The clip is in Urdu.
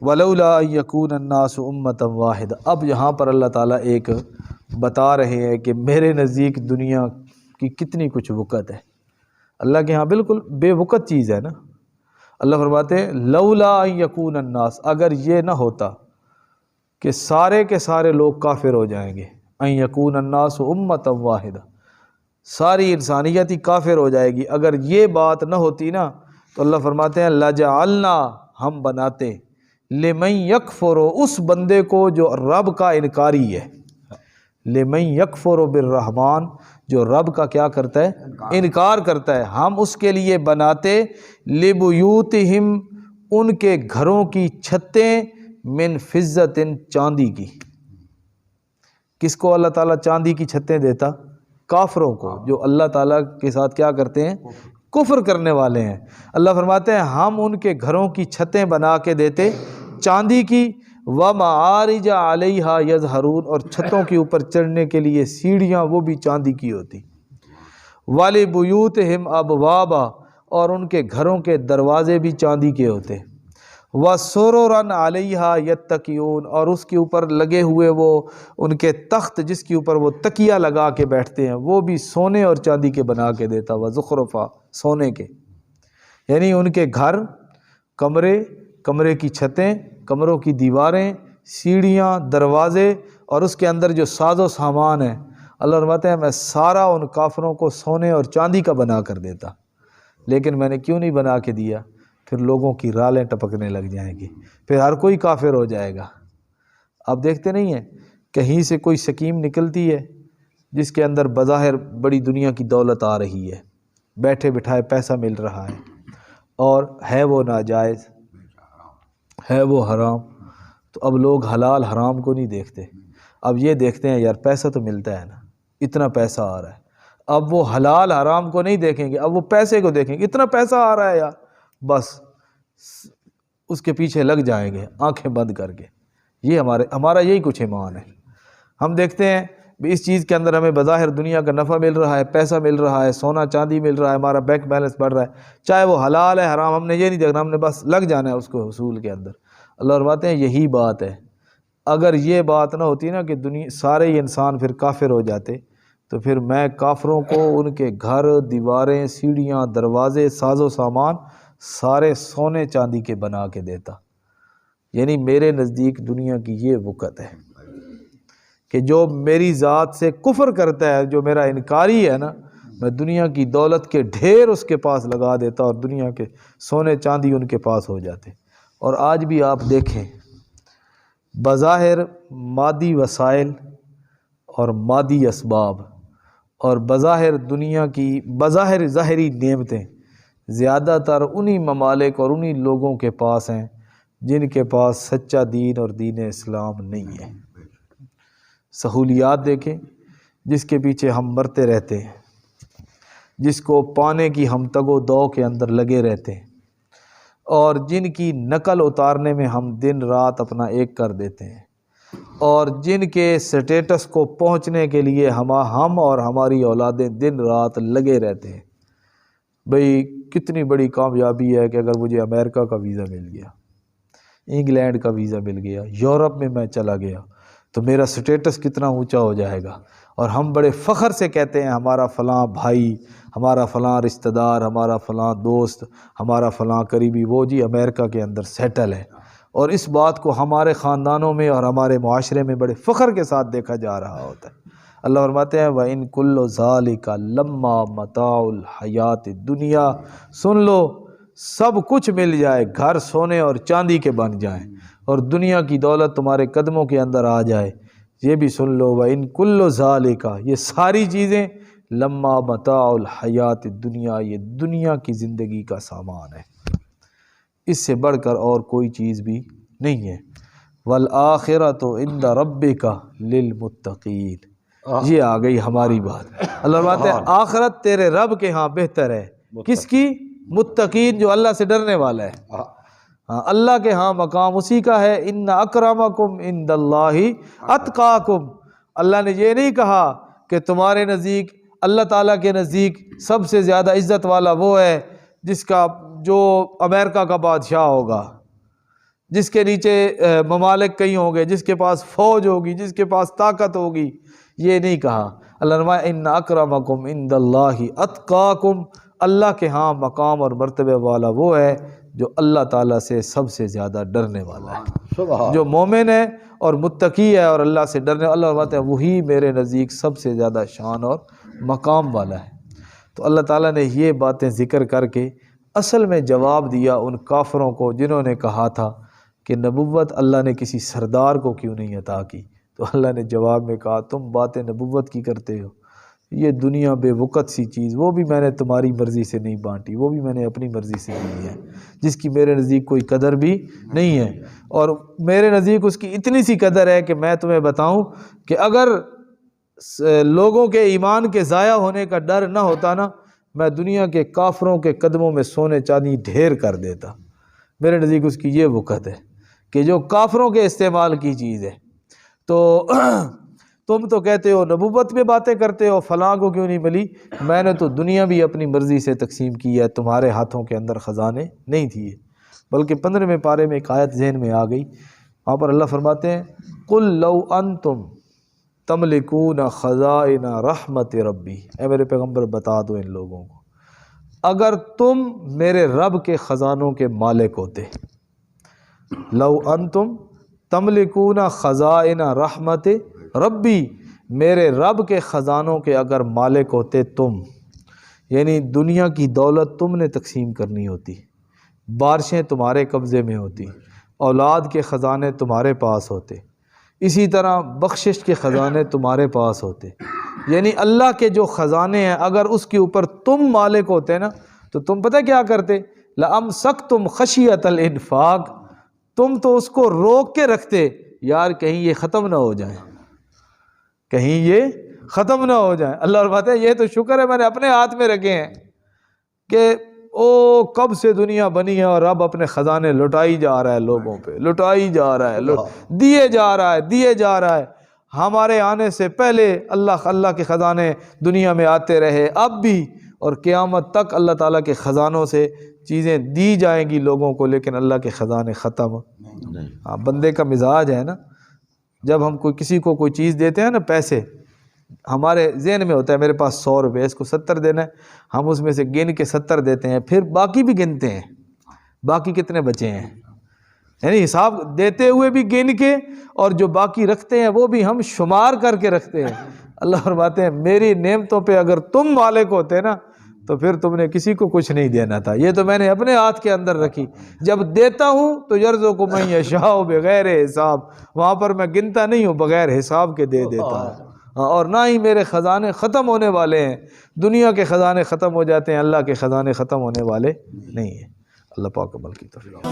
ولولا ان یکون الناس امۃ واحدہ۔ اب یہاں پر اللہ تعالیٰ ایک بتا رہے ہیں کہ میرے نزدیک دنیا کی کتنی کچھ وقت ہے، اللہ کے ہاں بالکل بے وقت چیز ہے نا۔ اللہ فرماتے ہیں لولا ان یکون الناس، اگر یہ نہ ہوتا کہ سارے کے سارے لوگ کافر ہو جائیں گے، ان یکون الناس امۃ واحدہ، ساری انسانیت ہی کافر ہو جائے گی، اگر یہ بات نہ ہوتی نا تو اللہ فرماتے ہیں لجعلنا، ہم بناتے، لمن یکفر، اس بندے کو جو رب کا انکاری ہے، لمن یکفر بالرحمن، جو رب کا کیا کرتا ہے، انکار کرتا ہے، ہم اس کے لیے بناتے لبیوتہم، ان کے گھروں کی چھتیں، من فضۃ، چاندی کی۔ کس کو اللہ تعالیٰ چاندی کی چھتیں دیتا؟ کافروں کو، جو اللہ تعالیٰ کے ساتھ کیا کرتے ہیں، کفر کرنے والے ہیں۔ اللہ فرماتے ہیں ہم ان کے گھروں کی چھتیں بنا کے دیتے چاندی کی، وَمَعَارِجَ عَلَيْهَا يَظْهَرُونَ، اور چھتوں کے اوپر چڑھنے کے لیے سیڑھیاں وہ بھی چاندی کی ہوتی، وَلِبُيُوتِهِمْ أَبْوَابًا، اور ان کے گھروں کے دروازے بھی چاندی کے ہوتے، وَسُرُرًا عَلَيْهَا يَتَّكِئُونَ، اور اس کے اوپر لگے ہوئے وہ ان کے تخت جس کے اوپر وہ تکیہ لگا کے بیٹھتے ہیں وہ بھی سونے اور چاندی کے بنا کے دیتا، وَزُخْرُفًا، سونے کے۔ یعنی ان کے گھر، کمرے، کمرے کی چھتیں، کمروں کی دیواریں، سیڑھیاں، دروازے، اور اس کے اندر جو ساز و سامان ہے، اللہ فرماتے ہیں میں سارا ان کافروں کو سونے اور چاندی کا بنا کر دیتا، لیکن میں نے کیوں نہیں بنا کے دیا؟ پھر لوگوں کی رالیں ٹپکنے لگ جائیں گی، پھر ہر کوئی کافر ہو جائے گا۔ آپ دیکھتے نہیں ہیں کہیں سے کوئی سکیم نکلتی ہے جس کے اندر بظاہر بڑی دنیا کی دولت آ رہی ہے، بیٹھے بٹھائے پیسہ مل رہا ہے، اور ہے وہ ناجائز، ہے وہ حرام، تو اب لوگ حلال حرام کو نہیں دیکھتے، اب یہ دیکھتے ہیں یار پیسہ تو ملتا ہے نا، اتنا پیسہ آ رہا ہے، اب وہ حلال حرام کو نہیں دیکھیں گے، اب وہ پیسے کو دیکھیں گے، اتنا پیسہ آ رہا ہے یار، بس اس کے پیچھے لگ جائیں گے آنکھیں بند کر کے۔ یہ ہمارا یہی کچھ ایمان ہے۔ ہم دیکھتے ہیں بھی اس چیز کے اندر ہمیں بظاہر دنیا کا نفع مل رہا ہے، پیسہ مل رہا ہے، سونا چاندی مل رہا ہے، ہمارا بینک بیلنس بڑھ رہا ہے، چاہے وہ حلال ہے حرام، ہم نے یہ نہیں دیکھنا، ہم نے بس لگ جانا ہے اس کو حصول کے اندر۔ اللہ فرماتے ہیں یہی بات ہے، اگر یہ بات نہ ہوتی نا کہ دنیا سارے ہی انسان پھر کافر ہو جاتے، تو پھر میں کافروں کو ان کے گھر، دیواریں، سیڑھیاں، دروازے، ساز و سامان سارے سونے چاندی کے بنا کے دیتا۔ یعنی میرے نزدیک دنیا کی یہ وقت ہے کہ جو میری ذات سے کفر کرتا ہے، جو میرا انکاری ہے نا، میں دنیا کی دولت کے ڈھیر اس کے پاس لگا دیتا اور دنیا کے سونے چاندی ان کے پاس ہو جاتے۔ اور آج بھی آپ دیکھیں بظاہر مادی وسائل اور مادی اسباب اور بظاہر دنیا کی بظاہر ظاہری نعمتیں زیادہ تر انہی ممالک اور انہی لوگوں کے پاس ہیں جن کے پاس سچا دین اور دین اسلام نہیں ہے۔ سہولیات دیکھیں جس کے پیچھے ہم مرتے رہتے ہیں، جس کو پانے کی ہم تگ و دو کے اندر لگے رہتے ہیں، اور جن کی نقل اتارنے میں ہم دن رات اپنا ایک کر دیتے ہیں، اور جن کے سٹیٹس کو پہنچنے کے لیے ہم اور ہماری اولادیں دن رات لگے رہتے ہیں۔ بھئی کتنی بڑی کامیابی ہے کہ اگر مجھے امریکہ کا ویزا مل گیا، انگلینڈ کا ویزا مل گیا، یورپ میں میں چلا گیا، تو میرا سٹیٹس کتنا اونچا ہو جائے گا، اور ہم بڑے فخر سے کہتے ہیں ہمارا فلاں بھائی، ہمارا فلاں رشتہ دار، ہمارا فلاں دوست، ہمارا فلاں قریبی وہ جی امریکہ کے اندر سیٹل ہے، اور اس بات کو ہمارے خاندانوں میں اور ہمارے معاشرے میں بڑے فخر کے ساتھ دیکھا جا رہا ہوتا ہے۔ اللہ فرماتے ہیں وَإِن كُلُّ ذَلِكَ لَمَّا مَتَاعُ الْحَيَاةِ الدُّنْيَا، سن لو سب کچھ مل جائے، گھر سونے اور چاندی کے بن جائیں، اور دنیا کی دولت تمہارے قدموں کے اندر آ جائے، یہ بھی سن لو وَإِن كُلُّ ذَلِكَ، یہ ساری چیزیں لَمَّا مَتَاعُ الْحَيَاةِ الدُّنْيَا، یہ دنیا کی زندگی کا سامان ہے، اس سے بڑھ کر اور کوئی چیز بھی نہیں ہے۔ وَالْآخِرَةُ عِنْدَ رَبِّكَ لِلْمُتَّقِينَ، یہ آ گئی ہماری بات۔ اللہ فرماتے ہیں آخرت تیرے رب کے ہاں بہتر ہے، کس کی؟ متقین، جو اللہ سے ڈرنے والا ہے۔ ہاں اللہ کے ہاں مقام اسی کا ہے، ان اکرمکم عند اللہ اتقاکم۔ اللہ نے یہ نہیں کہا کہ تمہارے نزدیک، اللہ تعالیٰ کے نزدیک سب سے زیادہ عزت والا وہ ہے جو امریکہ کا بادشاہ ہوگا، جس کے نیچے ممالک کئی ہوں گے، جس کے پاس فوج ہوگی، جس کے پاس طاقت ہوگی، یہ نہیں کہا۔ اللہ نے فرمایا ان اکرمکم عند اللہ اتقاکم، اللہ کے ہاں مقام اور مرتبے والا وہ ہے جو اللہ تعالیٰ سے سب سے زیادہ ڈرنے والا ہے۔ جو مومن ہے اور متقی ہے اور اللہ سے ڈرنے، اللہ فرماتے ہیں وہی میرے نزدیک سب سے زیادہ شان اور مقام والا ہے۔ تو اللہ تعالیٰ نے یہ باتیں ذکر کر کے اصل میں جواب دیا ان کافروں کو جنہوں نے کہا تھا کہ نبوت اللہ نے کسی سردار کو کیوں نہیں عطا کی۔ تو اللہ نے جواب میں کہا تم باتیں نبوت کی کرتے ہو، یہ دنیا بے وقت سی چیز، وہ بھی میں نے تمہاری مرضی سے نہیں بانٹی، وہ بھی میں نے اپنی مرضی سے دی ہے، جس کی میرے نزدیک کوئی قدر بھی نہیں ہے۔ اور میرے نزدیک اس کی اتنی سی قدر ہے کہ میں تمہیں بتاؤں کہ اگر لوگوں کے ایمان کے ضائع ہونے کا ڈر نہ ہوتا نا، میں دنیا کے کافروں کے قدموں میں سونے چاندی ڈھیر کر دیتا۔ میرے نزدیک اس کی یہ وقت ہے کہ جو کافروں کے استعمال کی چیز ہے۔ تو تم تو کہتے ہو نبوت میں باتیں کرتے ہو، فلاں کو کیوں نہیں ملی، میں نے تو دنیا بھی اپنی مرضی سے تقسیم کی ہے، تمہارے ہاتھوں کے اندر خزانے نہیں تھے۔ بلکہ 15ویں پارے میں ایک آیت ذہن میں آ گئی، وہاں پر اللہ فرماتے ہیں قل لو انتم تملکون خزائن رحمت ربی، اے میرے پیغمبر بتا دو ان لوگوں کو، اگر تم میرے رب کے خزانوں کے مالک ہوتے، لو انتم تملکون خزائن رحمت ربی، میرے رب کے خزانوں کے اگر مالک ہوتے تم، یعنی دنیا کی دولت تم نے تقسیم کرنی ہوتی، بارشیں تمہارے قبضے میں ہوتی، اولاد کے خزانے تمہارے پاس ہوتے، اسی طرح بخشش کے خزانے تمہارے پاس ہوتے، یعنی اللہ کے جو خزانے ہیں اگر اس کے اوپر تم مالک ہوتے نا تو تم پتہ کیا کرتے، لَأَمْسَكْتُمْ خَشِيَّةَ الْإِنفاق، تم تو اس کو روک کے رکھتے، یار کہیں یہ ختم نہ ہو جائیں، کہیں یہ ختم نہ ہو جائیں۔ اللہ فرماتے ہیں یہ تو شکر ہے میں نے اپنے ہاتھ میں رکھے ہیں کہ او کب سے دنیا بنی ہے اور اب اپنے خزانے لٹائی جا رہا ہے، لوگوں پہ لٹائی جا رہا ہے، دیے جا رہا ہے۔ ہمارے آنے سے پہلے اللہ کے خزانے دنیا میں آتے رہے، اب بھی اور قیامت تک اللہ تعالیٰ کے خزانوں سے چیزیں دی جائیں گی لوگوں کو، لیکن اللہ کے خزانے ختم نہیں۔ ہاں بندے کا مزاج ہے نا، جب ہم کسی کو کوئی چیز دیتے ہیں نا، پیسے ہمارے ذہن میں ہوتا ہے میرے پاس 100 روپے، اس کو 70 دینا ہے، ہم اس میں سے گن کے 70 دیتے ہیں، پھر باقی بھی گنتے ہیں باقی کتنے بچے ہیں، یعنی حساب دیتے ہوئے بھی گن کے، اور جو باقی رکھتے ہیں وہ بھی ہم شمار کر کے رکھتے ہیں۔ اللہ فرماتے ہیں میری نعمتوں پہ اگر تم مالک ہوتے نا تو پھر تم نے کسی کو کچھ نہیں دینا تھا، یہ تو میں نے اپنے ہاتھ کے اندر رکھی، جب دیتا ہوں تو یرزقو من یشاء بغیر حساب، وہاں پر میں گنتا نہیں ہوں، بغیر حساب کے دے دیتا ہوں، اور نہ ہی میرے خزانے ختم ہونے والے ہیں، دنیا کے خزانے ختم ہو جاتے ہیں، اللہ کے خزانے ختم ہونے والے نہیں ہیں۔ اللہ پاک عمل کی توفیق۔